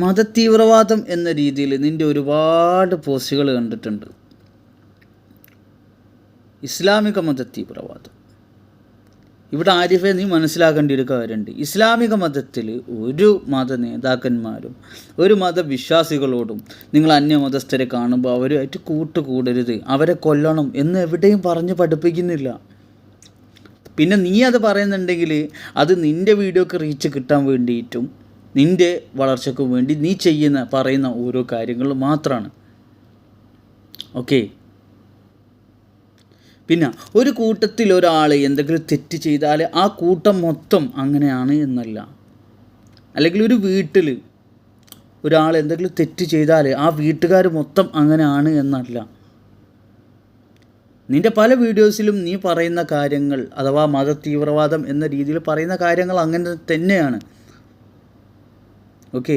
മതതീവ്രവാദം എന്ന രീതിയിൽ നിൻ്റെ ഒരുപാട് പോസ്റ്റുകൾ കണ്ടിട്ടുണ്ട്. ഇസ്ലാമിക മതതീവ്രവാദം. ഇവിടെ ആരിഫെ നീ മനസ്സിലാക്കേണ്ട ഒരു കാര്യമുണ്ട്. ഇസ്ലാമിക മതത്തിൽ ഒരു മത നേതാക്കന്മാരും ഒരു മതവിശ്വാസികളോടും നിങ്ങൾ അന്യമതസ്ഥരെ കാണുമ്പോൾ അവരുമായിട്ട് കൂട്ടുകൂടരുത്, അവരെ കൊല്ലണം എന്ന് എവിടെയും പറഞ്ഞ് പഠിപ്പിക്കുന്നില്ല. പിന്നെ നീ അത് പറയുന്നുണ്ടെങ്കിൽ അത് നിൻ്റെ വീഡിയോക്ക് റീച്ച് കിട്ടാൻ വേണ്ടിയിട്ടും നിൻ്റെ വളർച്ചയ്ക്കും വേണ്ടി നീ പറയുന്ന ഓരോ കാര്യങ്ങൾ മാത്രമാണ്. ഓക്കെ. പിന്നെ ഒരു കൂട്ടത്തിൽ ഒരാൾ എന്തെങ്കിലും തെറ്റ് ചെയ്താൽ ആ കൂട്ടം മൊത്തം അങ്ങനെയാണ് എന്നല്ല. അല്ലെങ്കിൽ ഒരു വീട്ടിൽ ഒരാൾ എന്തെങ്കിലും തെറ്റ് ചെയ്താൽ ആ വീട്ടുകാർ മൊത്തം അങ്ങനെയാണ് എന്നല്ല. നിൻ്റെ പല വീഡിയോസിലും നീ പറയുന്ന കാര്യങ്ങൾ അഥവാ മതതീവ്രവാദം എന്ന രീതിയിൽ പറയുന്ന കാര്യങ്ങൾ അങ്ങനെ തന്നെയാണ്. ഓക്കെ.